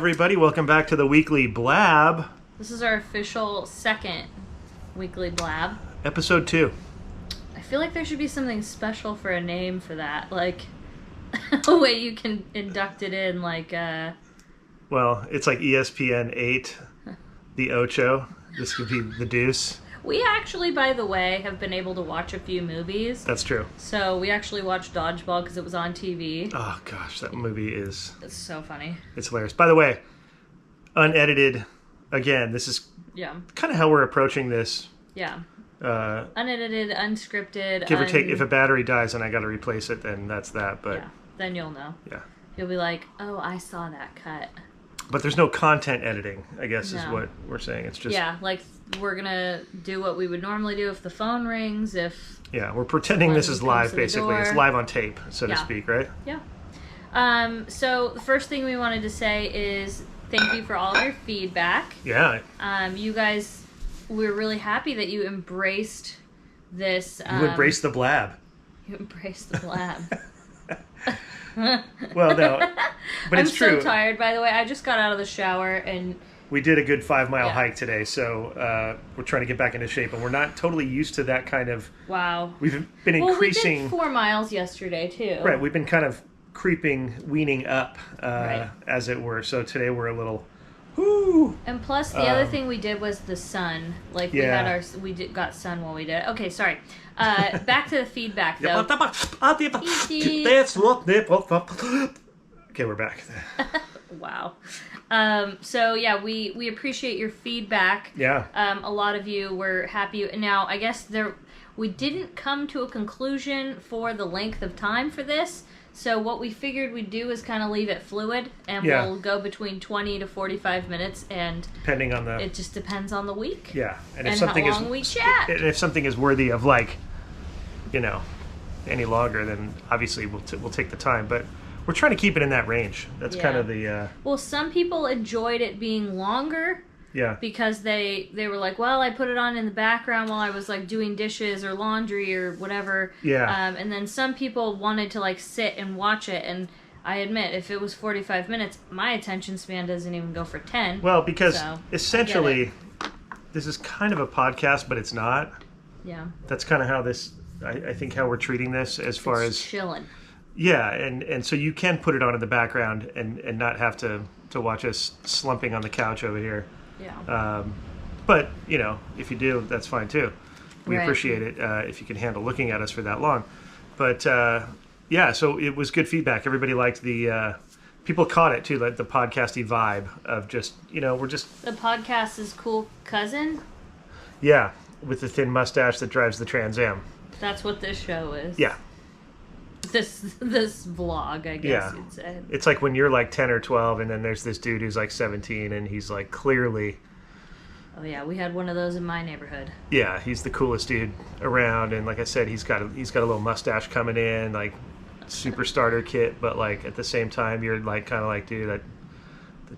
everybody. Welcome back to the weekly BLAB. This is our official second weekly BLAB. Episode 2. I feel like there should be something special for a name for that. Like, a way you can induct it in, like, Well, it's like ESPN 8, the Ocho. This could be the Deuce. We actually, by the way, have been able to watch a few movies. That's true. So we actually watched Dodgeball because it was on TV. Oh, gosh, that movie is... It's so funny. It's hilarious. By the way, unedited, again, this is kind of how we're approaching this. Yeah. Unedited, unscripted. Give or take, if a battery dies and I got to replace it, then that's that. But yeah, then you'll know. Yeah. You'll be like, oh, I saw that cut. But there's no content editing, I guess, is what we're saying. It's just... Yeah, like, we're going to do what we would normally do if the phone rings, if... Yeah, we're pretending this is live, basically. It's live on tape, so to speak, right? Yeah. So, the first thing we wanted to say is thank you for all of your feedback. Yeah. You guys, we're really happy that you embraced this... You embraced the BLAB. You embraced the BLAB. Well, no, but it's true. I'm so tired, by the way. I just got out of the shower and... We did a good 5-mile hike today, so we're trying to get back into shape, and we're not totally used to that kind of... Wow. We've been increasing... we did 4 miles yesterday, too. Right, we've been kind of weaning up, as it were, so today we're a little... Whoo! And plus, the other thing we did was the sun. Like, we got sun while we did it. Okay, sorry. Back to the feedback, though. Okay, we're back. Wow. So, yeah, we appreciate your feedback. Yeah. A lot of you were happy. Now, I guess we didn't come to a conclusion for the length of time for this. So what we figured we'd do is kind of leave it fluid, and we'll go between 20 to 45 minutes, and depending on the... It just depends on the week. Yeah. And if something how long we chat. And if something is worthy of, like, you know, any longer, then obviously we'll take the time. But we're trying to keep it in that range. That's kind of the... Well, some people enjoyed it being longer. Yeah. Because they were like, well, I put it on in the background while I was, like, doing dishes or laundry or whatever. Yeah. And then some people wanted to, like, sit and watch it. And I admit, if it was 45 minutes, my attention span doesn't even go for 10. Well, because essentially, this is kind of a podcast, but it's not. Yeah. That's kind of how this... I think how we're treating this as far as... chilling. Yeah, and so you can put it on in the background and not have to watch us slumping on the couch over here. Yeah. But, you know, if you do, that's fine too. We appreciate it if you can handle looking at us for that long. But, yeah, so it was good feedback. Everybody liked the... people caught it too, like the podcasty vibe of just, you know, we're just... The podcast is cool cousin? Yeah, with the thin mustache that drives the Trans Am. That's what this show is. Yeah. This vlog, I guess you'd say. It's like when you're like 10 or 12 and then there's this dude who's like 17 and he's like clearly... Oh yeah, we had one of those in my neighborhood. Yeah, he's the coolest dude around, and like I said, he's got a little mustache coming in, like super starter kit, but like at the same time you're like kind of like, dude, that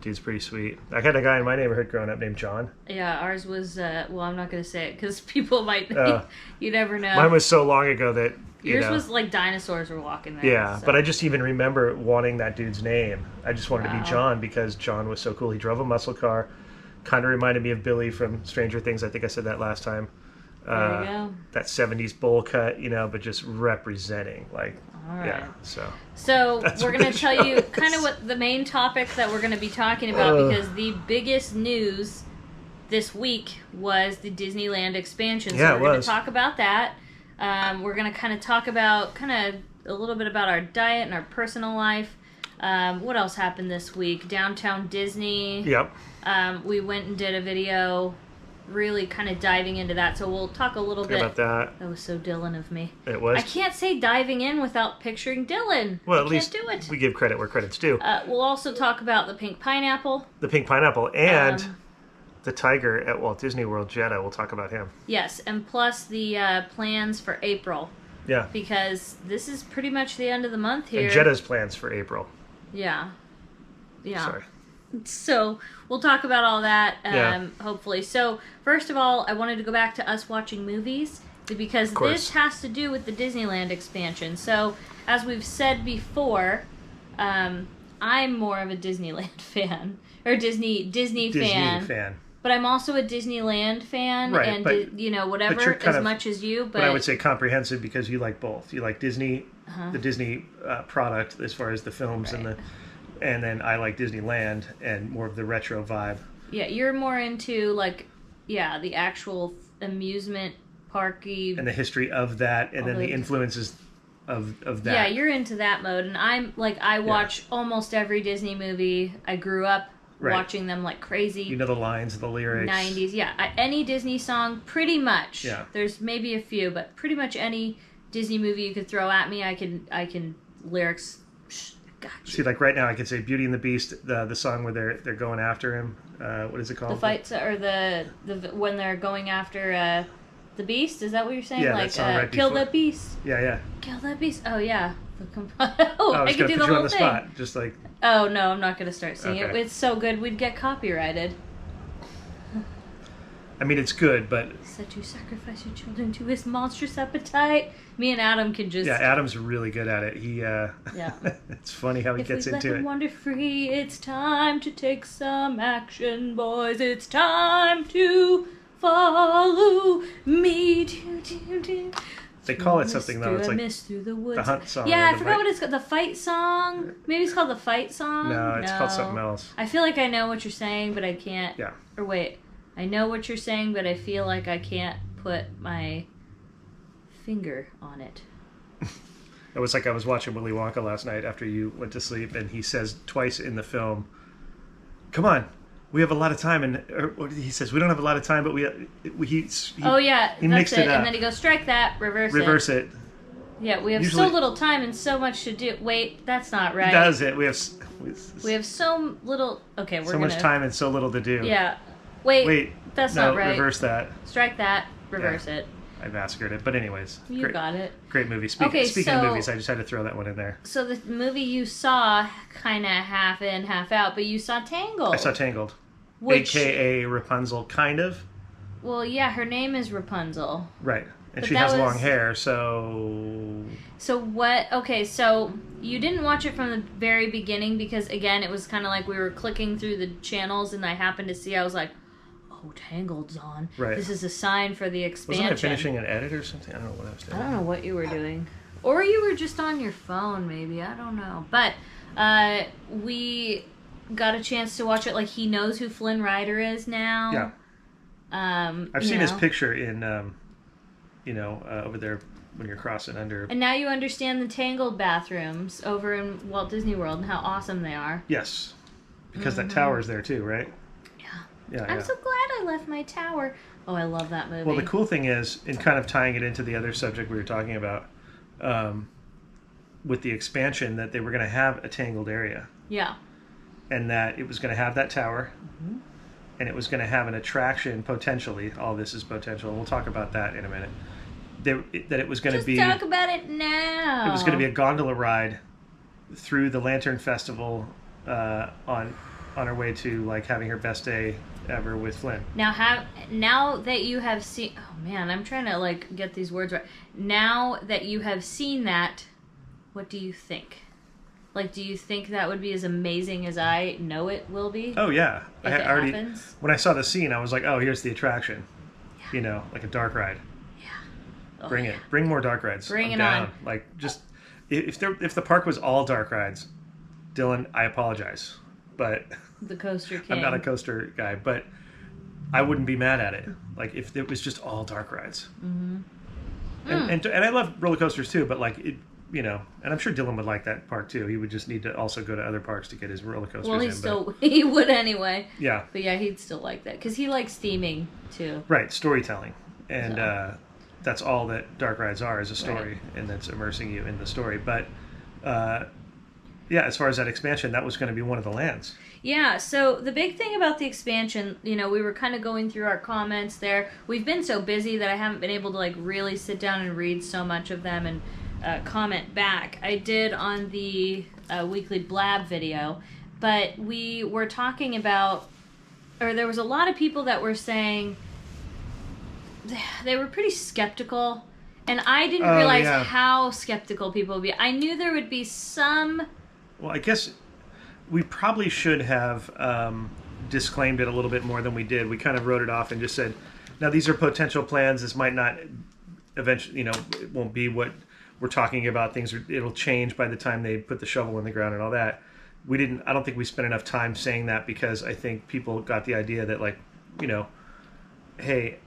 dude's pretty sweet. I had a guy in my neighborhood growing up named John. Yeah, ours was well, I'm not going to say it because people might you never know. Mine was so long ago that yours was like dinosaurs were walking there. Yeah, so. But I just even remember wanting that dude's name. I just wanted to be John because John was so cool. He drove a muscle car. Kind of reminded me of Billy from Stranger Things. I think I said that last time. There you go. That 70s bowl cut, you know, but just representing. Like, all right. Yeah, so we're going to tell you kind of what the main topic that we're going to be talking about because the biggest news this week was the Disneyland expansion. So we're going to talk about that. We're going to kind of talk about a little bit about our diet and our personal life. What else happened this week? Downtown Disney. Yep. We went and did a video really kind of diving into that. So we'll talk a little bit about that. That was so Dylan of me. It was. I can't say diving in without picturing Dylan. Well, at least do it. We give credit where credit's due. We'll also talk about the pink pineapple. The pink pineapple and the tiger at Walt Disney World, Jeddah. We'll talk about him. Yes, and plus the plans for April. Yeah. Because this is pretty much the end of the month here. And Jeddah's plans for April. Yeah. Yeah. Sorry. So we'll talk about all that, hopefully. So first of all, I wanted to go back to us watching movies because this has to do with the Disneyland expansion. So as we've said before, I'm more of a Disneyland fan or Disney fan. But I'm also a Disneyland fan, right, and but, whatever as much as you. But I would say comprehensive because you like both. You like Disney, the Disney product as far as the films and then I like Disneyland and more of the retro vibe. Yeah, you're more into the actual amusement parky and the history of that, and then the influences of that. Yeah, you're into that mode, and I'm I watch almost every Disney movie. I grew up watching them like crazy. You know the lines, the lyrics. 90s, yeah. Any Disney song, pretty much. Yeah. There's maybe a few, but pretty much any Disney movie you could throw at me, I can lyrics. Gotcha. See, like right now, I could say Beauty and the Beast, the song where they're going after him. What is it called? The fights, or the when they're going after the Beast. Is that what you're saying? Yeah, that song right kill before. the Beast. Yeah. Kill the Beast. Oh yeah. I can do the whole thing. Spot, just like. Oh no, I'm not gonna start singing it. It's so good, we'd get copyrighted. I mean, it's good, but... Said you sacrifice your children to his monstrous appetite. Me and Adam can just... Yeah, Adam's really good at it. He, it's funny how he gets into it. If we let him wander free, it's time to take some action, boys. It's time to follow me. They call it something, though. It's like the hunt song. Yeah, I forgot what it's called. The fight song? Maybe it's called the fight song? No, it's called something else. I feel like I know what you're saying, but I can't... Yeah. Or wait... I know what you're saying, but I feel like I can't put my finger on it. It was like I was watching Willy Wonka last night after you went to sleep, and he says twice in the film, "Come on, we have a lot of time," and he says, "We don't have a lot of time, but he mixed it up. And then he goes, "Strike that, reverse it." Yeah, we have so little time and so much to do. Wait, that's not right. That is it. We have so little. Okay, we're much time and so little to do. Yeah. Wait, that's not right. Reverse that. Strike that. Reverse it. I massacred it, but anyways, you got it. Great movie. Speaking of movies, I just had to throw that one in there. So the movie you saw, kind of half in, half out, but you saw Tangled. I saw Tangled, AKA Rapunzel, kind of. Well, yeah, her name is Rapunzel. Right, and she has long hair, so. So what? Okay, so you didn't watch it from the very beginning because again, it was kind of like we were clicking through the channels, and I happened to see. I was like, "Oh, Tangled's on. Right. This is a sign for the expansion." Wasn't I finishing an edit or something? I don't know what I was doing. I don't know what you were doing. Or you were just on your phone, maybe. I don't know. But we got a chance to watch it. Like, he knows who Flynn Rider is now. Yeah. I've seen his picture in, over there when you're crossing under. And now you understand the Tangled bathrooms over in Walt Disney World and how awesome they are. Yes. Because that tower's there too, right? Yeah, I'm so glad I left my tower. Oh, I love that movie. Well, the cool thing is, in kind of tying it into the other subject we were talking about, with the expansion, that they were going to have a Tangled area. Yeah. And that it was going to have that tower, and it was going to have an attraction, potentially. All this is potential, and we'll talk about that in a minute. That it was going to be... Just talk about it now. It was going to be a gondola ride through the Lantern Festival on her way to, like, having her best day ever with Flynn. Now that you have seen... Oh, man, I'm trying to, like, get these words right. Now that you have seen that, what do you think? Like, do you think that would be as amazing as I know it will be? Oh, yeah. If it happens? When I saw the scene, I was like, oh, here's the attraction. Yeah. You know, like a dark ride. Yeah. Oh, Bring it. Bring more dark rides. Bring it on. Like, just... If the park was all dark rides, Dylan, I apologize. But... The coaster king. I'm not a coaster guy, but I wouldn't be mad at it. Like, if it was just all dark rides. Mm-hmm. And I love roller coasters too, but like, it, and I'm sure Dylan would like that park too. He would just need to also go to other parks to get his roller coasters he would anyway. Yeah. But yeah, he'd still like that because he likes theming too. Right, storytelling. And that's all that dark rides are, is a story, and that's immersing you in the story. But as far as that expansion, that was going to be one of the lands. Yeah, so the big thing about the expansion, we were kind of going through our comments there. We've been so busy that I haven't been able to like really sit down and read so much of them and comment back. I did on the weekly BLAB video, but we were talking about, or there was a lot of people that were saying they were pretty skeptical, and I didn't realize how skeptical people would be. I knew there would be some... Well, I guess we probably should have disclaimed it a little bit more than we did. We kind of wrote it off and just said, now these are potential plans. This might not eventually, it won't be what we're talking about. It'll change by the time they put the shovel in the ground and all that. I don't think we spent enough time saying that, because I think people got the idea that, like, hey,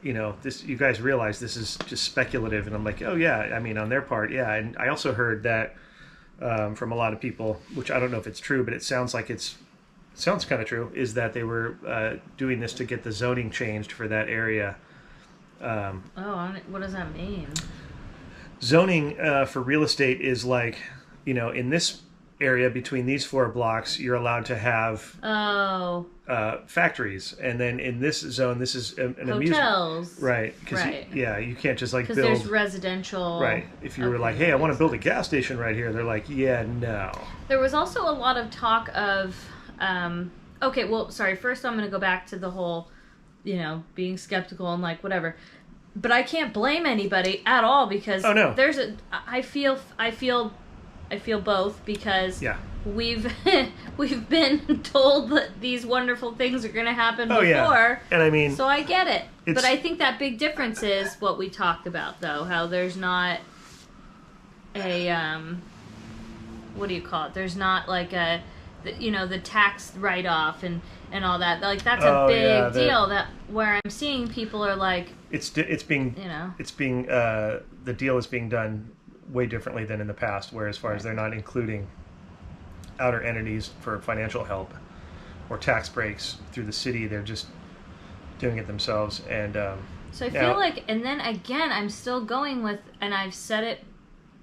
this, you guys realize this is just speculative. And I'm like, oh yeah, I mean, on their part, yeah. And I also heard that from a lot of people, which I don't know if it's true, but it sounds like sounds kind of true, is that they were doing this to get the zoning changed for that area. What does that mean? Zoning for real estate is like, in this area between these 4 blocks, you're allowed to have factories, and then in this zone, this is an hotels, right? Right. You can't just like build. Because there's residential. Right. If you were like, hey, I want to build a gas station right here, they're like, yeah, no. There was also a lot of talk of. Okay, well, sorry. First, I'm going to go back to the whole, being skeptical and like whatever. But I can't blame anybody at all, because I feel both, because we've been told that these wonderful things are going to happen before. Yeah. And I mean, so I get it. But I think that big difference is what we talked about, though, how there's not a what do you call it? There's not like the tax write-off and all that. Like, that's a big deal, that where I'm seeing people are like, the deal is being done way differently than in the past, where as far as they're not including outer entities for financial help or tax breaks through the city, they're just doing it themselves. And so I feel like, and then again, I'm still going with, and I've said it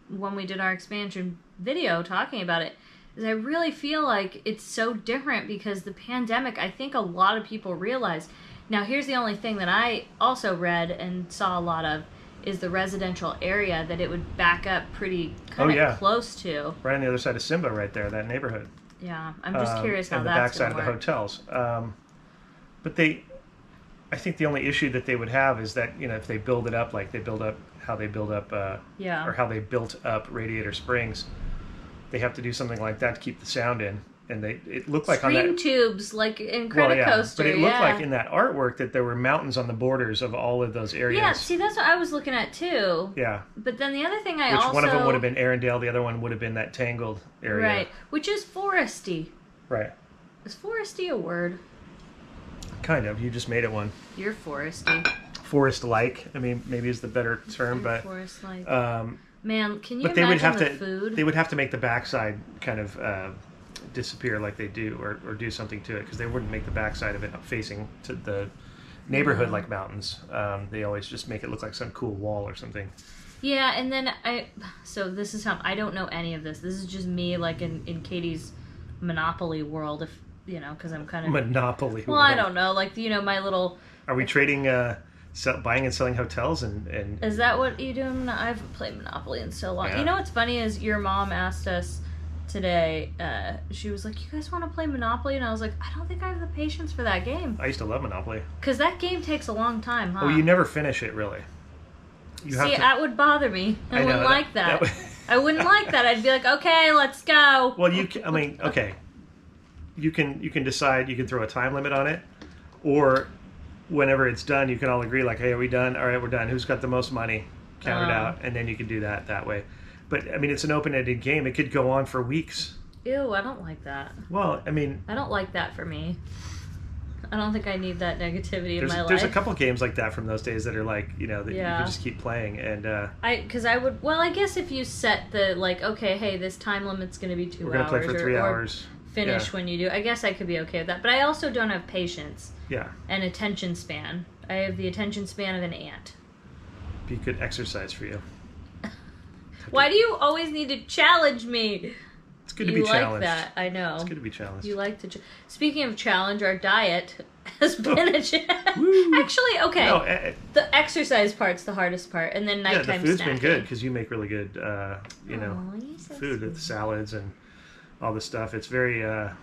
when we did our expansion video talking about it, is I really feel like it's so different because the pandemic, I think a lot of people realized. Now, here's the only thing that I also read and saw a lot of, is the residential area, that it would back up pretty kind of close to. Right on the other side of Simba right there, that neighborhood. Yeah, I'm just curious how that's going to to work. And the backside of the hotels. But I think the only issue that they would have is that, if they build it up like they build up, how they build up, or how they built up Radiator Springs, they have to do something like that to keep the sound in. And it looked like Screen on that tubes, like in Credit Coaster. But it looked like in that artwork that there were mountains on the borders of all of those areas. Yeah, see, that's what I was looking at too. Yeah. But then the other thing Which one of them would have been Arendelle, the other one would have been that Tangled area. Right, which is foresty. Right. Is foresty a word? Kind of. You just made it one. You're foresty. Forest-like. I mean, maybe is the better term, but forest-like. Man, can you but imagine the food? They would have to make the backside kind of disappear like they do, or do something to it, because they wouldn't make the backside of it facing to the neighborhood like mountains. They always just make it look like some cool wall or something. Yeah, and then so this is how, I don't know any of this. This is just me, like in Katie's Monopoly world, if because I'm kind of Monopoly. Well, world. I don't know, like my little. Are we trading? Buying and selling hotels and is that what you do? I haven't played Monopoly in so long. Yeah. You know what's funny is your mom asked us today, she was like, you guys want to play Monopoly? And I was like, I don't think I have the patience for that game. I used to love Monopoly. Because that game takes a long time, huh? Well, you never finish it, really. That would bother me. I wouldn't like that. I wouldn't like that. I'd be like, okay, let's go. Well, okay. You can decide, you can throw a time limit on it, or whenever it's done, you can all agree, like, hey, are we done? All right, we're done. Who's got the most money? Count it out, and then you can do that way. But, I mean, it's an open-ended game. It could go on for weeks. Ew, I don't like that. Well, I mean... I don't like that for me. I don't think I need that negativity in my life. There's a couple games like that from those days that are like, that you can just keep playing. And I guess if you set the, like, okay, hey, this time limit's going to be 2 hours. We're going to play for 3 hours. Finish when you do. I guess I could be okay with that. But I also don't have patience. Yeah. And attention span. I have the attention span of an ant. Be good exercise for you. Why do you always need to challenge me? It's good to be challenged. You like that, I know. It's good to be challenged. You like to... Speaking of challenge, our diet has been a challenge. Actually, okay. No, the exercise part's the hardest part, and then nighttime snacking. Yeah, the food's been good, because you make really good, food with salads and all this stuff. It's very, I'm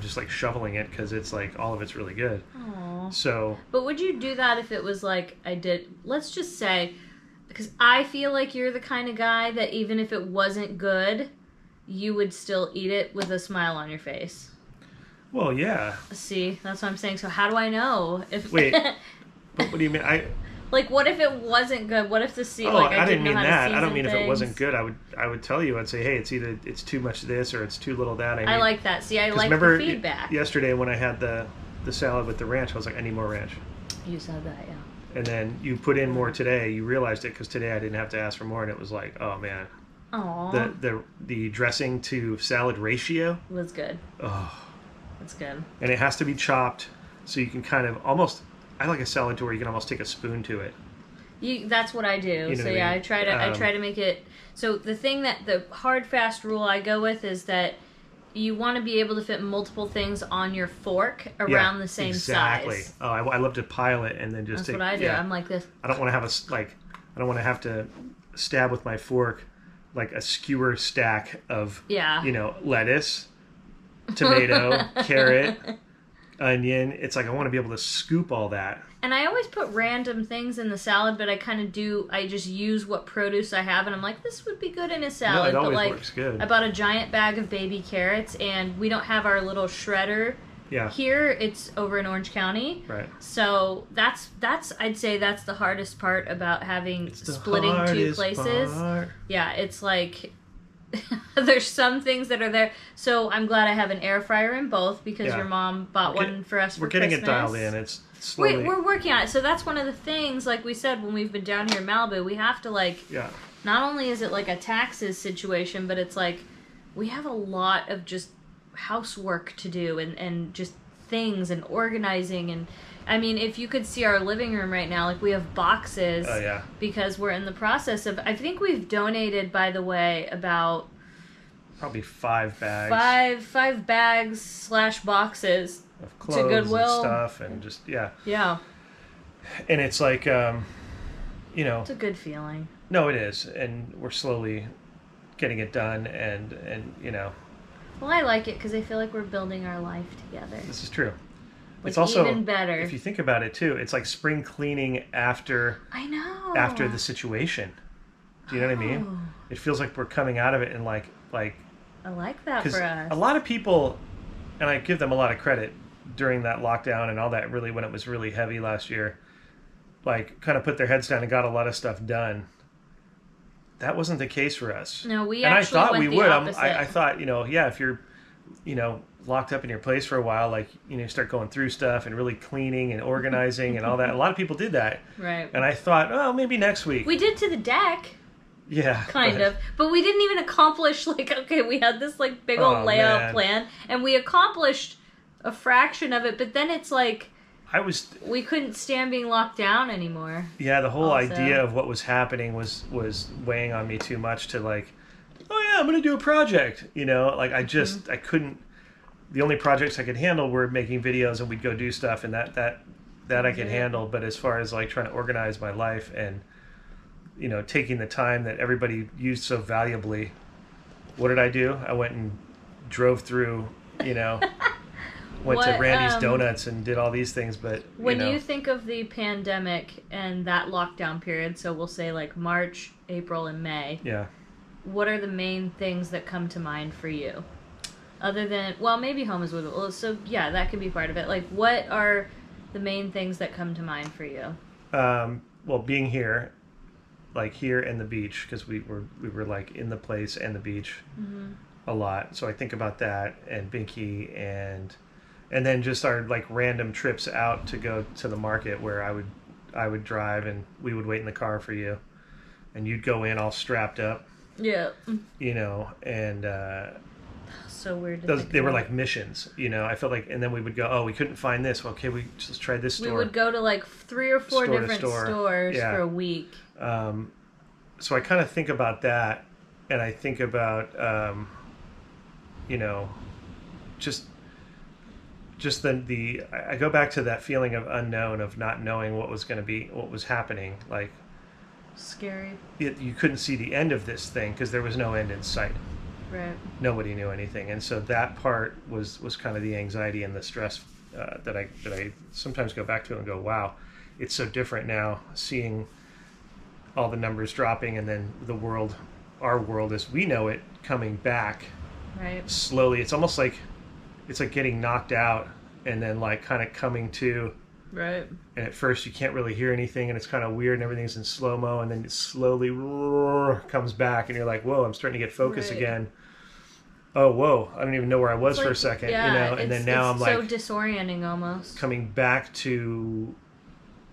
just, shoveling it, because it's, all of it's really good. Aww. So... But would you do that if it was, let's just say... Because I feel like you're the kind of guy that even if it wasn't good, you would still eat it with a smile on your face. Well, yeah. See, that's what I'm saying. So how do I know if... Wait, but what do you mean? Like, what if it wasn't good? What if the I didn't mean that. I don't mean things? If it wasn't good. I would tell you. I'd say, hey, it's too much this or it's too little that. I like that. See, I like the feedback. Yesterday when I had the salad with the ranch, I was like, I need more ranch. You said that, yeah. And then you put in more today. You realized it because today I didn't have to ask for more, and it was like, oh man. Aww. The dressing to salad ratio was good. Oh, that's good. And it has to be chopped, so you can kind of almost. I like a salad to where you can almost take a spoon to it. That's what I do. You know so yeah, I try to make it. So the hard fast rule I go with is that you want to be able to fit multiple things on your fork around the same size. Oh, I love to pile it and then just. That's what I do. Yeah. I'm like this. I don't want to have I don't want to have to stab with my fork like a skewer stack of lettuce, tomato, carrot, onion. It's like I want to be able to scoop all that. And I always put random things in the salad, but I just use what produce I have, and I'm like, this would be good in a salad. No, it always works good. I bought a giant bag of baby carrots, and we don't have our little shredder here. It's over in Orange County. Right. So that's I'd say that's the hardest part about splitting two places. Part. Yeah, it's like there's some things that are there. So I'm glad I have an air fryer in both because your mom bought one for us for Christmas. We're getting it dialed in. It's slowly. We're working on it. So that's one of the things, like we said, when we've been down here in Malibu, we have to not only is it like a taxes situation, but it's like we have a lot of just housework to do and just things and organizing. And I mean, if you could see our living room right now, like we have boxes because we're in the process of, I think we've donated, by the way, about probably 5 bags. 5 bags / boxes of clothes to Goodwill and stuff, and just yeah. And it's like it's a good feeling. No, it is, and we're slowly getting it done, and Well, I like it because I feel like we're building our life together. This is true. Like, it's also even better if you think about it too. It's like spring cleaning after after the situation. Do you know what I mean? It feels like we're coming out of it and like. I like that for us. A lot of people, and I give them a lot of credit during that lockdown and all that. Really, when it was really heavy last year, like kind of put their heads down and got a lot of stuff done. That wasn't the case for us. No, we and actually I thought went we the would. opposite. I thought, if you're, locked up in your place for a while, like, start going through stuff and really cleaning and organizing and all that. A lot of people did that. Right. And I thought, oh, maybe next week. We did to the deck. Yeah. Kind of. But we didn't even accomplish, we had this, big old layout plan, and we accomplished a fraction of it, but then it's like... we couldn't stand being locked down anymore. Yeah, the whole idea of what was happening was weighing on me too much to oh yeah, I'm going to do a project. I couldn't. The only projects I could handle were making videos, and we'd go do stuff, and that I could handle. But as far as trying to organize my life and taking the time that everybody used so valuably, what did I do? I went and drove through, went to Randy's Donuts and did all these things. But when you think of the pandemic and that lockdown period, so we'll say March, April, and May. Yeah. What are the main things that come to mind for you? Other than, maybe home is with, so yeah, that could be part of it. What are the main things that come to mind for you? Well, being here, here and the beach, because we were in the place and the beach a lot. So I think about that and Binky and then just our random trips out to go to the market where I would drive and we would wait in the car for you, and you'd go in all strapped up. Yeah. And so weird. They were like missions, I felt and then we would go, we couldn't find this. Well, okay, we just tried this store. We would go to 3 or 4 different stores for a week. So I kind of think about that, and I think about, just I go back to that feeling of unknown, of not knowing what was going to be, what was happening. Scary. You couldn't see the end of this thing because there was no end in sight. Right. Nobody knew anything, and so that part was kind of the anxiety and the stress that I sometimes go back to and go, wow, it's so different now, seeing all the numbers dropping, and then our world as we know it coming back slowly. It's almost like it's like getting knocked out and then like kind of coming to. Right. And at first you can't really hear anything, and it's kind of weird, and everything's in slow-mo, and then it slowly comes back, and you're like, whoa, I'm starting to get focus again. Oh, whoa, I don't even know where I was for a second, and then now I'm like... so disorienting almost. Coming back to,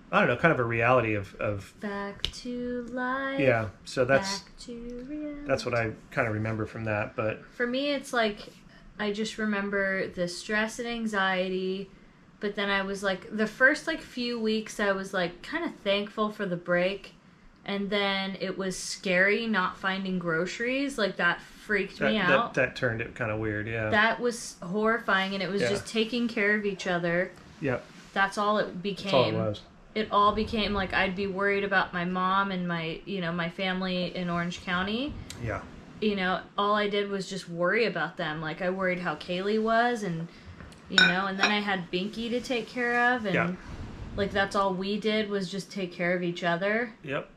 I don't know, kind of a reality of back to life. Yeah, so that's... Back to reality. That's what I kind of remember from that, but... For me, it's like, I just remember the stress and anxiety... But then I was like, the first like few weeks I was like kind of thankful for the break. And then it was scary not finding groceries. Like that freaked me out. That turned it kind of weird, yeah. That was horrifying, and it was just taking care of each other. Yep. That's all it became. That's all it was. It all became like I'd be worried about my mom and my, my family in Orange County. Yeah. All I did was just worry about them. Like I worried how Kaylee was, and... and then I had Binky to take care of, and like that's all we did was just take care of each other. Yep.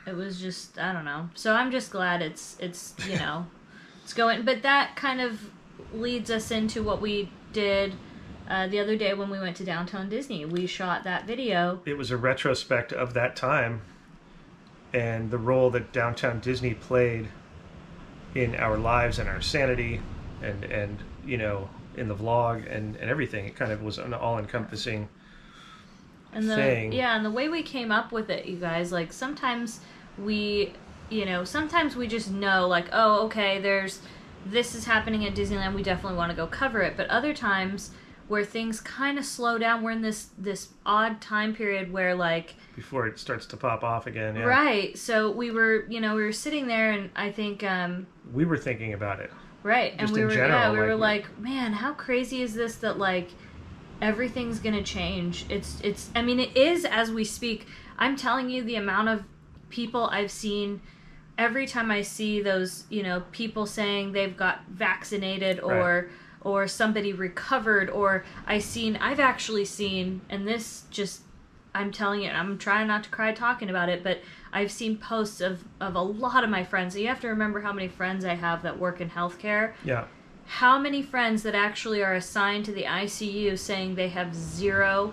It was just, I don't know. So I'm just glad it's it's going. But that kind of leads us into what we did the other day when we went to Downtown Disney. We shot that video. It was a retrospect of that time and the role that Downtown Disney played in our lives and our sanity and in the vlog and everything. It kind of was an all-encompassing thing. Yeah, and the way we came up with it, you guys, like sometimes we just know, like, oh, okay, this is happening at Disneyland, we definitely want to go cover it. But other times where things kind of slow down, we're in this odd time period where, like... Before it starts to pop off again, yeah. Right, so we were sitting there, and I think... we were thinking about it. Right, just and we were like, man, how crazy is this that like everything's gonna change? It's I mean, it is as we speak. I'm telling you, the amount of people I've seen every time I see those, people saying they've got vaccinated or somebody recovered, or I've actually seen, and this just, I'm telling you, and I'm trying not to cry talking about it, but I've seen posts of a lot of my friends. So you have to remember how many friends I have that work in healthcare. Yeah. How many friends that actually are assigned to the ICU saying they have 0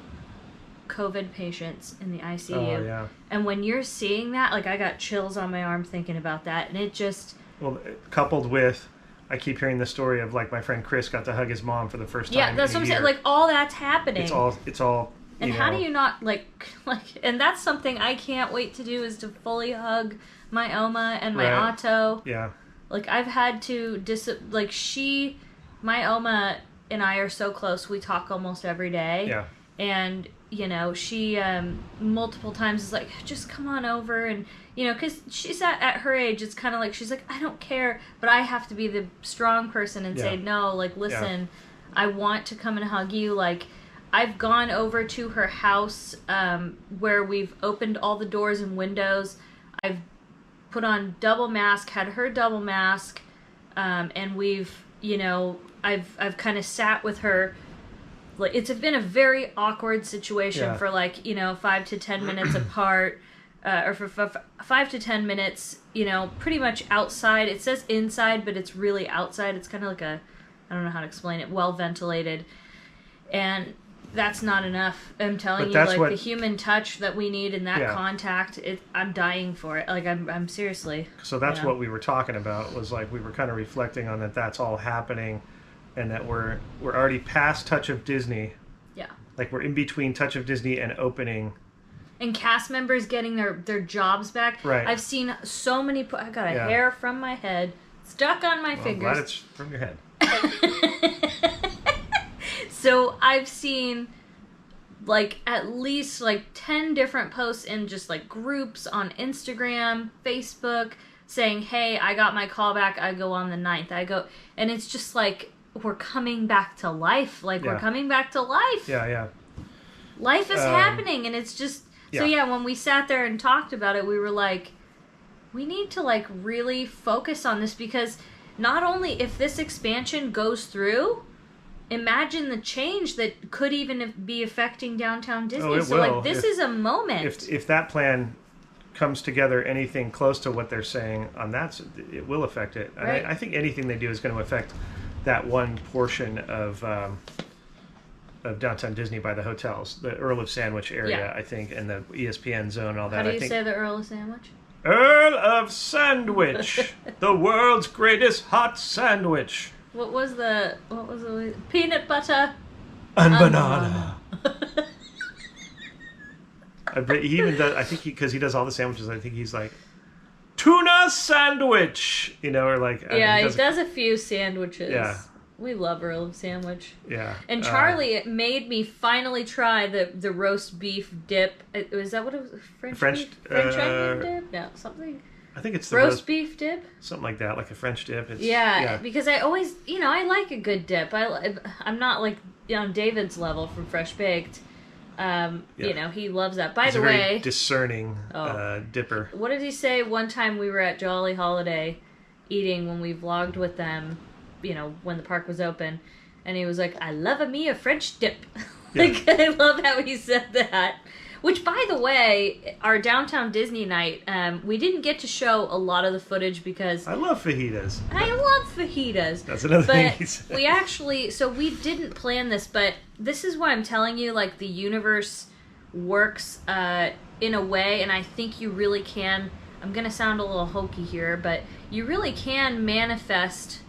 COVID patients in the ICU. Oh, yeah. And when you're seeing that, like I got chills on my arm thinking about that. And it just... Well, coupled with, I keep hearing the story of like my friend Chris got to hug his mom for the first time. Yeah, that's what I'm saying. Like all that's happening. It's all. And how do you not like? And that's something I can't wait to do, is to fully hug my Oma and my Otto. Yeah. Like I've had to my Oma and I are so close. We talk almost every day. Yeah. And she multiple times is like, just come on over, and because she's at her age, it's kind of like she's like, I don't care, but I have to be the strong person and say no. Like, listen, I want to come and hug you. Like, I've gone over to her house where we've opened all the doors and windows. I've put on double mask, had her double mask, and we've, I've kind of sat with her. Like, it's been a very awkward situation for 5 to 10 minutes apart, or for 5 to 10 minutes, pretty much outside. It says inside, but it's really outside. It's kind of like I don't know how to explain it, well ventilated. And that's not enough. I'm telling you, like the human touch that we need in that contact, I'm dying for it. Like I'm seriously. So that's what we were talking about, was like we were kind of reflecting on that. That's all happening, and that we're already past Touch of Disney. Yeah. Like we're in between Touch of Disney and opening. And cast members getting their jobs back. Right. I've seen so many. I got a hair from my head stuck on my fingers. I'm glad it's from your head. So I've seen at least 10 different posts in just groups on Instagram, Facebook, saying, hey, I got my call back, I go on the 9th. And it's just we're coming back to life. We're coming back to life. Yeah. Life is happening, and it's just... So when we sat there and talked about it, we were like, we need to really focus on this, because not only if this expansion goes through... Imagine the change that could even be affecting Downtown Disney. Oh, it will. This is a moment. If that plan comes together anything close to what they're saying on that, it will affect it. And right. I think anything they do is going to affect that one portion of downtown Disney by the hotels, the Earl of Sandwich area, I think, and the ESPN zone and all that. How do you say the Earl of Sandwich? Earl of Sandwich, the world's greatest hot sandwich. What was the peanut butter and banana? He even does. I think because he does all the sandwiches. I think he's like tuna sandwich, or like he does a few sandwiches. Yeah. We love Earl of Sandwich. Yeah. And Charlie made me finally try the roast beef dip. Is that what it was? French onion dip? No, something. I think it's the roast beef dip? Something like that, like a French dip. Because I always, I like a good dip. I'm not like on David's level from Fresh Baked. He loves that. By the way, very discerning dipper. What did he say? One time we were at Jolly Holiday eating when we vlogged with them, when the park was open, and he was like, "I love a French dip." I love how he said that. Which, by the way, our downtown Disney night, we didn't get to show a lot of the footage because I love fajitas. That's another thing he said. We actually, so we didn't plan this, but this is why I'm telling you, like, the universe works in a way, and I think you really can. I'm gonna sound a little hokey here, but you really can manifest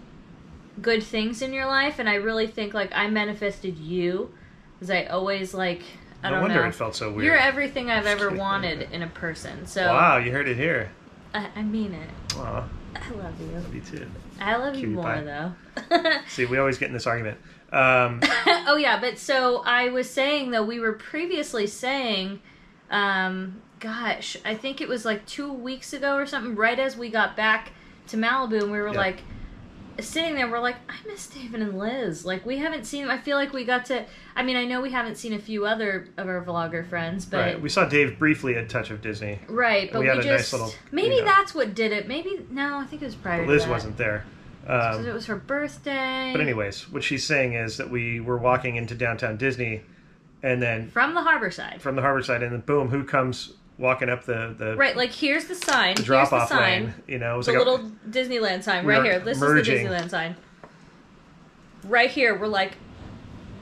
good things in your life, and I really think, like, I manifested you, because I always, like, I don't know. No wonder it felt so weird. You're everything I've ever wanted in a person. So wow, you heard it here. I mean it. Aw. I love you. Love you too. I love you more, though. See, we always get in this argument. Oh, yeah, but so I was saying, though, we were previously saying, gosh, I think it was like 2 weeks ago or something, right as we got back to Malibu, and we were like, sitting there, we're like, I miss David and Liz. Like, we haven't seen them. I feel like we got to, I mean, I know we haven't seen a few other of our vlogger friends, but... Right, we saw Dave briefly at Touch of Disney. Right, but we we had just... a nice little... Maybe that's what did it. Maybe, no, I think it was prior to Liz that. wasn't there. Because it was her birthday. But anyways, what she's saying is that we were walking into downtown Disney, and then... From the harbor side. And then boom, who comes... walking up the right, like here's the sign. The drop-off lane. It was the like little Disneyland sign right here. This merging. is the Disneyland sign. Right here, we're like,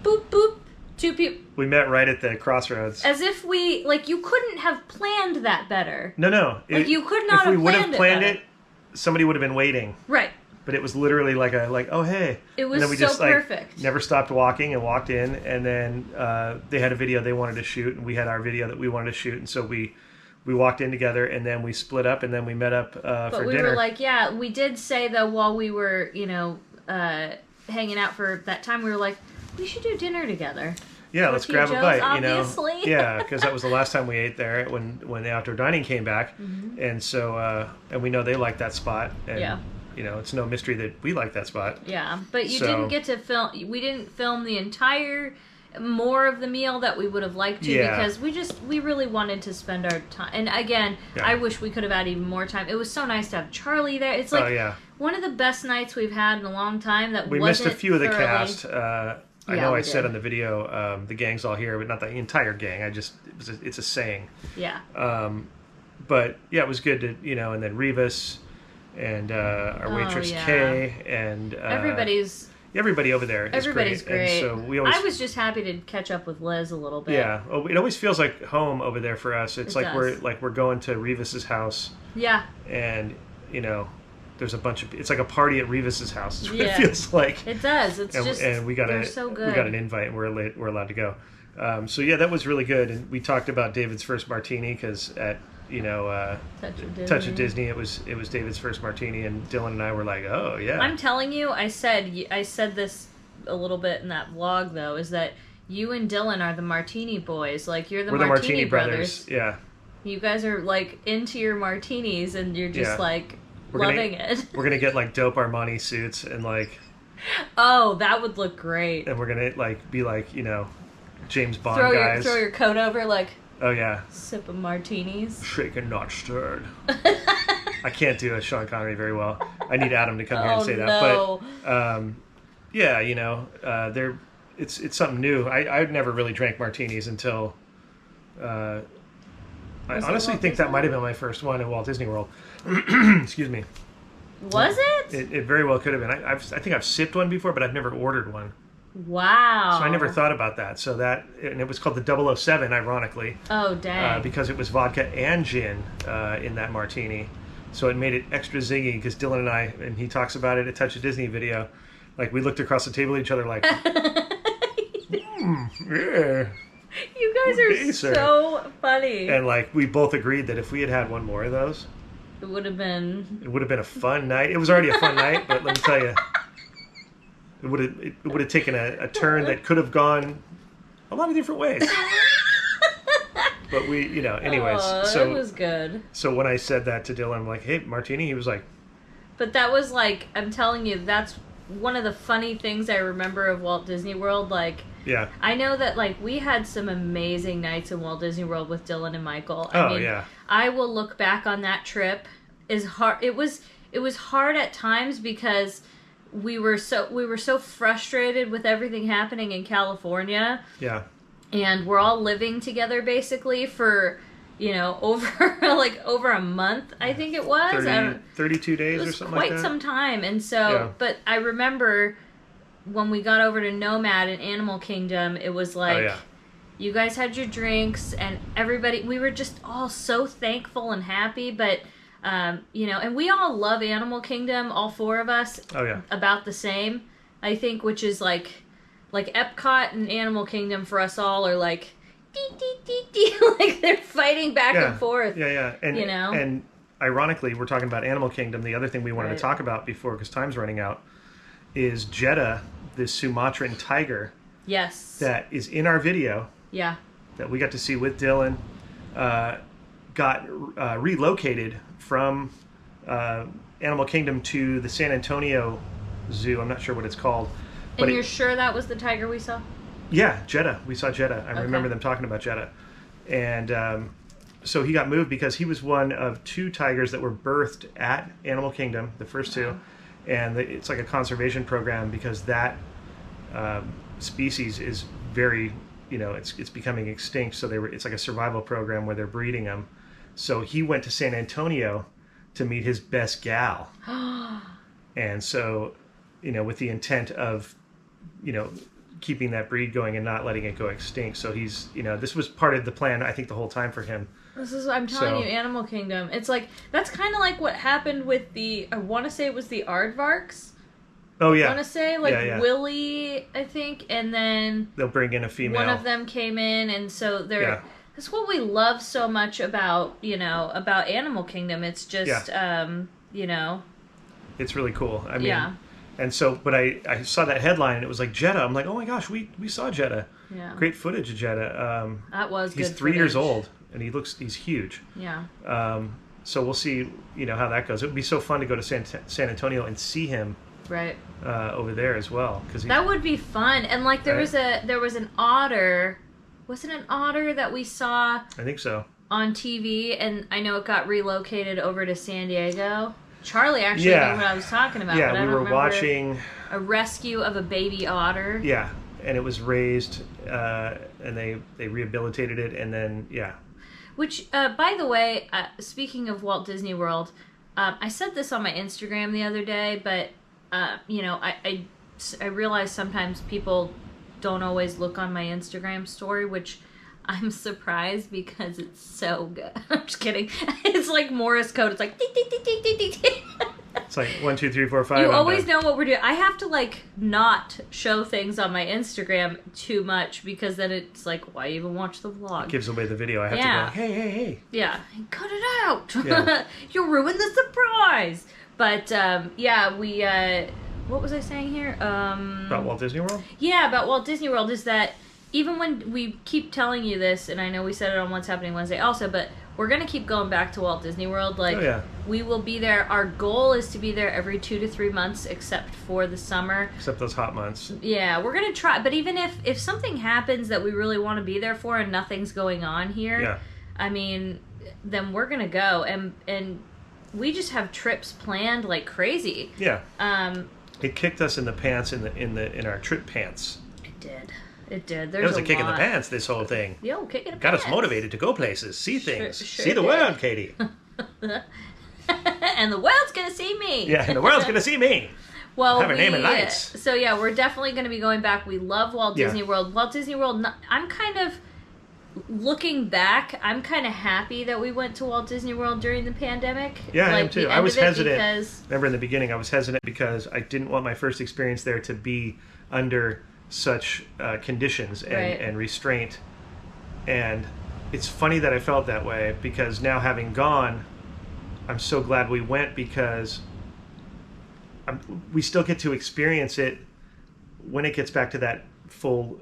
boop boop. Two people. We met right at the crossroads. As if we you couldn't have planned that better. No. You could not have planned it. If we would have planned it, somebody would have been waiting. Right. But it was literally like oh hey. It was and then we so just, perfect. Never stopped walking and walked in, and then they had a video they wanted to shoot, and we had our video that we wanted to shoot, and so we walked in together, and then we split up, and then we met up for dinner. But we were like, yeah, we did say though while we were hanging out for that time, we were like, we should do dinner together. Yeah, let's grab a bite. Obviously. Yeah, because that was the last time we ate there when the outdoor dining came back, and so and we know they like that spot. And, it's no mystery that we like that spot. Yeah, but you didn't get to film. We didn't film the entire more of the meal that we would have liked to because we really wanted to spend our time. And again, I wish we could have had even more time. It was so nice to have Charlie there. It's like one of the best nights we've had in a long time. That we missed a few of the cast. I know I said did. on the video, the gang's all here, but not the entire gang. It's a saying. Yeah. But yeah, it was good to and then Revis and our waitress Kay and everybody over there. Everybody's great. And so I was just happy to catch up with Liz a little bit. Yeah, it always feels like home over there for us. It's we're going to Revis's house. Yeah. And there's a bunch of. It's like a party at Revis's house. Is what it feels like. It does. And we got so good. We got an invite, and we're allowed to go. So yeah, that was really good. And we talked about David's first martini because at Touch of Disney, it was David's first martini, and Dylan and I were like, oh yeah. I'm telling you, I said this a little bit in that vlog though, is that you and Dylan are the Martini boys. Like you're the Martini brothers. Yeah. You guys are like into your martinis, and you're just loving it. We're gonna get like dope Armani suits and like. Oh, that would look great. And we're gonna be like James Bond guys. Throw your coat over like. Oh yeah. Sip of martinis. Shaken, not stirred. I can't do a Sean Connery very well. I need Adam to come here and say that. No. But it's something new. I'd never really drank martinis until. I honestly think that might have been my first one in Walt Disney World. Excuse me. Was it? It very well could have been. I think I've sipped one before, but I've never ordered one. Wow. So I never thought about that. And it was called the 007, ironically. Oh, dang. Because it was vodka and gin in that martini. So it made it extra zingy because Dylan and he talks about it at Touch of Disney video. Like, we looked across the table at each other like, yeah. You guys are so funny. And, like, we both agreed that if we had had one more of those, it would have been a fun night. It was already a fun night, but let me tell you, it would have taken a turn that could have gone a lot of different ways. But we, anyways. So it was good. So when I said that to Dylan, I'm like, hey, Martini, he was like. But that was like, I'm telling you, that's one of the funny things I remember of Walt Disney World. Like, yeah. I know that, like, we had some amazing nights in Walt Disney World with Dylan and Michael. I mean, yeah. I will look back on that trip as hard. It was hard at times because we were so frustrated with everything happening in California. Yeah. And we're all living together basically for, over a month, I think it was. 32 days or something like that. It was quite some time. And so, but I remember when we got over to Nomad in Animal Kingdom, it was like, you guys had your drinks and everybody, we were just all so thankful and happy. But, and we all love Animal Kingdom, all four of us, about the same, I think, which is like Epcot and Animal Kingdom for us all are like, like they're fighting back and forth. Yeah. And, and ironically, we're talking about Animal Kingdom. The other thing we wanted to talk about before, because time's running out, is Jeddah, this Sumatran tiger. Yes. That is in our video. Yeah. That we got to see with Dylan. Got relocated from Animal Kingdom to the San Antonio Zoo. I'm not sure what it's called. And you're sure that was the tiger we saw? Yeah, Jeddah. We saw Jeddah. I remember them talking about Jeddah. And so he got moved because he was one of two tigers that were birthed at Animal Kingdom, the first two. And it's like a conservation program because that species is very, it's becoming extinct. So it's like a survival program where they're breeding them. So he went to San Antonio to meet his best gal. And so, with the intent of, keeping that breed going and not letting it go extinct. So he's, this was part of the plan, I think, the whole time for him. This is, I'm telling you, Animal Kingdom. It's like, that's kind of like what happened with I want to say it was the Aardvarks. Oh, yeah. I want to say, Willie, I think, and then they'll bring in a female. One of them came in, and so they're, that's what we love so much about, about Animal Kingdom. It's just, It's really cool. I mean, and so, but I saw that headline and it was like Jeddah. I'm like, oh my gosh, we saw Jeddah. Yeah. Great footage of Jeddah. That was good. He's 3 years old and he's huge. Yeah. So we'll see, how that goes. It would be so fun to go to San Antonio and see him. Right. Over there as well, that would be fun. And like there was an otter. Wasn't an otter that we saw? I think so. On TV, and I know it got relocated over to San Diego. Charlie actually knew what I was talking about. Yeah, but we were watching a rescue of a baby otter. Yeah, and it was raised, and they rehabilitated it, and then Which, by the way, speaking of Walt Disney World, I said this on my Instagram the other day, but I realize sometimes people don't always look on my Instagram story, which I'm surprised because it's so good. I'm just kidding. It's like Morse code. It's like ding, ding, ding, ding, ding, ding. It's like 1, 2, 3, 4, 5. You always know what we're doing. I have to like not show things on my Instagram too much because then it's like, why even watch the vlog? It gives away the video. I have to go like, hey. Yeah, cut it out. Yeah. You'll ruin the surprise. But we. What was I saying here? About Walt Disney World? Yeah, about Walt Disney World is that even when we keep telling you this, and I know we said it on What's Happening Wednesday also, but we're going to keep going back to Walt Disney World. Like, we will be there. Our goal is to be there every 2 to 3 months, except for the summer. Except those hot months. Yeah, we're going to try. But even if something happens that we really want to be there for and nothing's going on here, I mean, then we're going to go. And we just have trips planned like crazy. Yeah. It kicked us in the pants in our trip pants. It did. It did. It was a kick in the pants, this whole thing. Yo, kick in the pants. Got us motivated to go places, see things, sure see the world, Katie. And the world's gonna see me. Yeah, and the world's gonna see me. Well, have a name in lights. So yeah, we're definitely going to be going back. We love Walt Disney World. Walt Disney World. I'm kind of looking back. I'm kind of happy that we went to Walt Disney World during the pandemic. Yeah, I am too. I was hesitant. Remember in the beginning, I was hesitant because I didn't want my first experience there to be under such conditions and restraint. And it's funny that I felt that way because now having gone, I'm so glad we went because we still get to experience it when it gets back to that full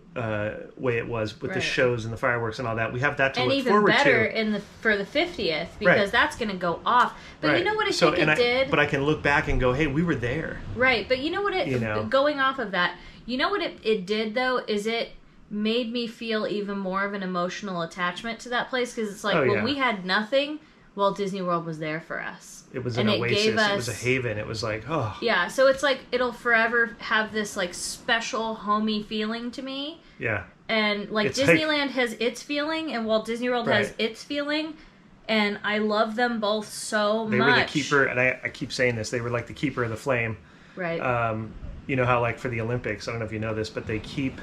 way it was with the shows and the fireworks and all that. We have that to look forward to. And even better for the 50th because that's going to going to go off. But you know what I think it did? But I can look back and go, hey, we were there. Right. But you know what going off of that, you know what it did though is it made me feel even more of an emotional attachment to that place because it's like when we had nothing, Walt Disney World was there for us. It was an oasis. It was a haven. It was like, oh. Yeah, so it's like it'll forever have this like special homey feeling to me. Yeah. And like it's Disneyland has its feeling and Walt Disney World has its feeling. And I love them both so much. They were the keeper, and I keep saying this, they were like the keeper of the flame. Right. You know how like for the Olympics, I don't know if you know this, but they keep...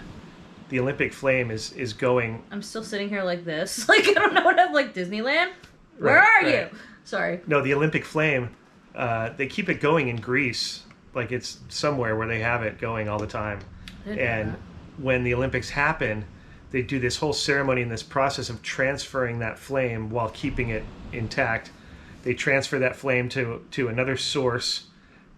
The Olympic flame is going... I'm still sitting here like this. Like, I don't know what I'm like, Disneyland? Where are you? Sorry. No, the Olympic flame, they keep it going in Greece. Like it's somewhere where they have it going all the time. And when the Olympics happen, they do this whole ceremony and this process of transferring that flame while keeping it intact. They transfer that flame to another source,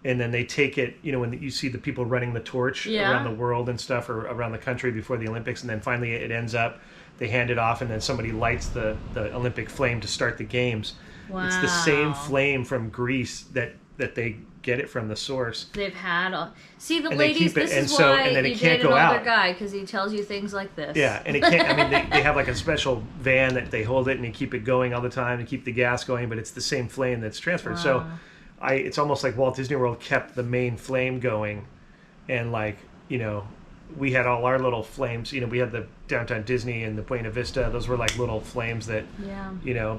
and then they take it, you know, when you see the people running the torch around the world and stuff, or around the country before the Olympics, and then finally it ends up, they hand it off, and then somebody lights the Olympic flame to start the games. Wow. It's the same flame from Greece that they get it from the source. They've had see the ladies. This is why you date an older guy because he tells you things like this. Yeah, and it can't. I mean, they have like a special van that they hold it and they keep it going all the time to keep the gas going, but it's the same flame that's transferred. Wow. So, it's almost like Walt Disney World kept the main flame going, and like we had all our little flames. We had the Downtown Disney and the Buena Vista. Those were like little flames that,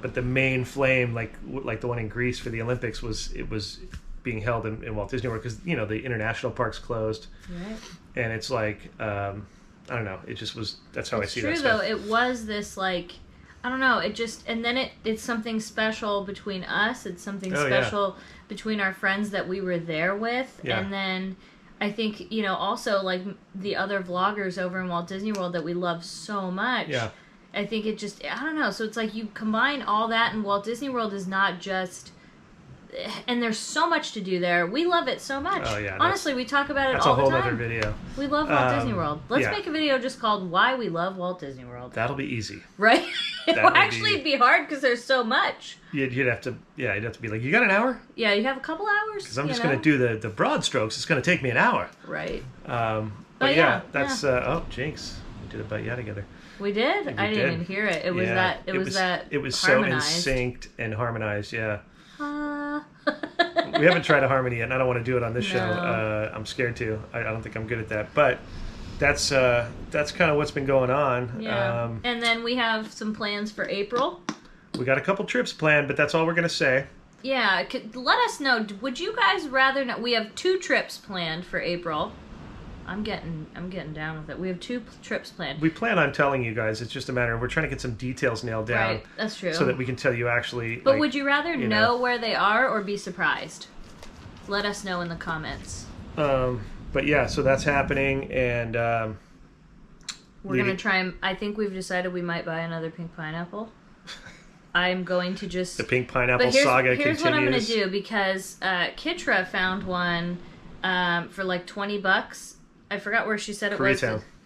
but the main flame, like the one in Greece for the Olympics, was being held in Walt Disney World because, the international park's closed. Right. And it's like, I don't know. It just was, that's how I see that stuff. It's true, though. It was this, like, I don't know. It just, and then it's something special between us. It's something special between our friends that we were there with. Yeah. And then I think, also like the other vloggers over in Walt Disney World that we love so much. Yeah. I think it just, I don't know. So it's like you combine all that, and Walt Disney World is not just, and there's so much to do there. We love it so much. Oh, yeah. Honestly, we talk about it all the time. That's a whole other video. We love Walt Disney World. Let's make a video just called Why We Love Walt Disney World. That'll be easy. Right? It will actually be hard because there's so much. You'd have to be like, you got an hour? Yeah, you have a couple hours. Because I'm just going to do the broad strokes. It's going to take me an hour. Right. But yeah, that's, oh, jinx. We did a But Yeah together. We did? I didn't even hear it. It was that It was so in synced and harmonized, yeah. We haven't tried a harmony yet, and I don't want to do it on this show. I'm scared to. I don't think I'm good at that. But that's kind of what's been going on. Yeah. And then we have some plans for April. We got a couple trips planned, but that's all we're going to say. Yeah. Let us know. Would you guys rather not? We have 2 trips planned for April. I'm getting down with it. We have 2 trips planned. We plan on telling you guys. It's just a matter of we're trying to get some details nailed down. Right, that's true. So that we can tell you actually. But would you rather know where they are or be surprised? Let us know in the comments. But yeah, so that's happening, and we're gonna try and. I think we've decided we might buy another pink pineapple. I'm going to just the pink pineapple saga continues. Here's what I'm gonna do because Kitra found one for like $20. I forgot where she said it was.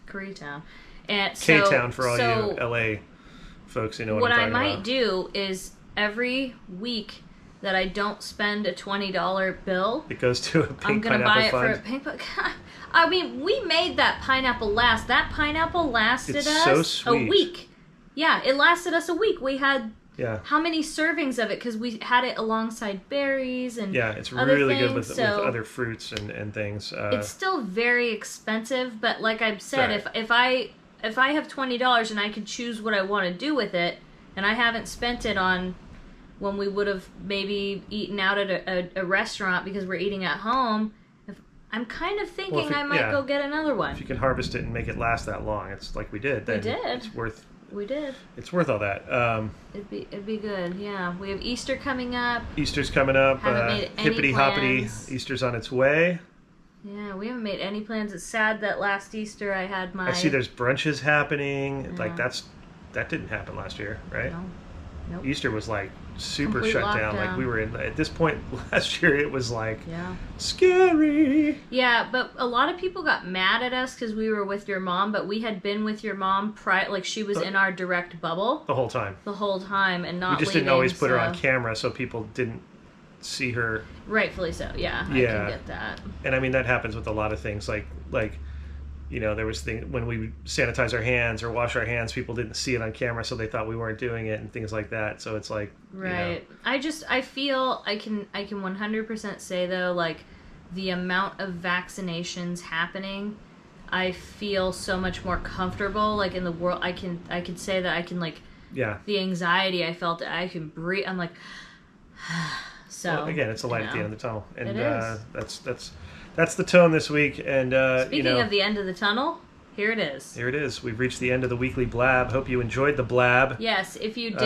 Koreatown. And so, K-Town for all you LA folks who know what I'm talking about. What I might do is every week that I don't spend a $20 bill, it goes to a pink I'm going to buy it fund. for a pink. I mean, we made that pineapple last. That pineapple lasted us a week. Yeah, it lasted us a week. We had how many servings of it? Because we had it alongside berries and it's really good with other fruits and things. It's still very expensive, but like I've said, if I have $20 and I can choose what I want to do with it, and I haven't spent it on when we would have maybe eaten out at a restaurant because we're eating at home. I'm kind of thinking I might go get another one. If you can harvest it and make it last that long, it's like we did. Then it's worth. We did. It's worth all that. It'd be good. Yeah, we have Easter coming up. Easter's coming up. Haven't made any hippity plans. hoppity. Easter's on its way. Yeah, we haven't made any plans. It's sad that last Easter I had my. I see there's brunches happening. Yeah. Like that didn't happen last year, right? No. Nope. Easter was like super Complete shut down. Like we were at this point last year. It was like scary. Yeah, but a lot of people got mad at us because we were with your mom, but we had been with your mom like she was in our direct bubble the whole time. The whole time, and not. We just didn't always put her on camera, so people didn't see her. Rightfully so. Yeah. I can get that. And I mean that happens with a lot of things. Like. You know, there was when we sanitize our hands or wash our hands, people didn't see it on camera, so they thought we weren't doing it and things like that. So it's like, right. You know. I feel I can 100% say though, like the amount of vaccinations happening, I feel so much more comfortable. Like in the world, I could say that I can like, the anxiety I felt, I can breathe. I'm like, so. Well, again, it's a light at the end of the tunnel, and it is. That's the tone this week. And speaking of the end of the tunnel, here it is. Here it is. We've reached the end of the weekly blab. Hope you enjoyed the blab. Yes, if you did,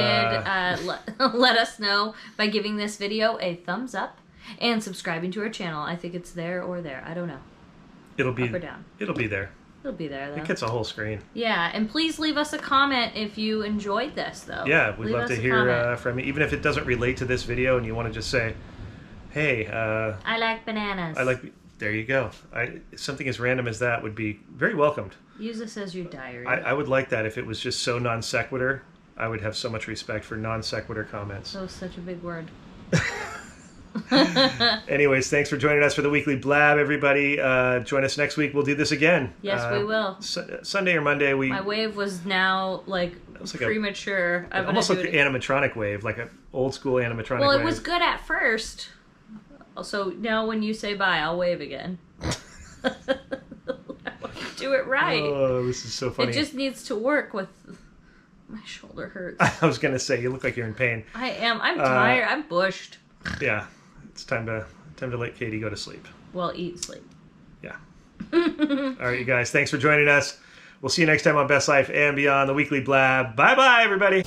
let us know by giving this video a thumbs up and subscribing to our channel. I think it's there or there. I don't know. It'll be up or down. It'll be there. It'll be there, though. It gets a whole screen. Yeah, and please leave us a comment if you enjoyed this, though. Yeah, we'd love to hear from you, even if it doesn't relate to this video and you want to just say, hey, I like bananas. There you go. Something as random as that would be very welcomed. Use this as your diary. I would like that if it was just so non sequitur. I would have so much respect for non sequitur comments. That was such a big word. Anyways, thanks for joining us for the weekly blab, everybody. Join us next week. We'll do this again. Yes, we will. Sunday or Monday. My wave was now like premature. Almost like an animatronic wave, like an old school animatronic wave. Well, it was good at first. So now when you say bye, I'll wave again. Do it right. Oh, this is so funny. It just needs to work with... My shoulder hurts. I was going to say, you look like you're in pain. I am. I'm tired. I'm bushed. Yeah. It's time to let Katie go to sleep. Well, eat, sleep. Yeah. All right, you guys. Thanks for joining us. We'll see you next time on Best Life and Beyond, the weekly blab. Bye-bye, everybody.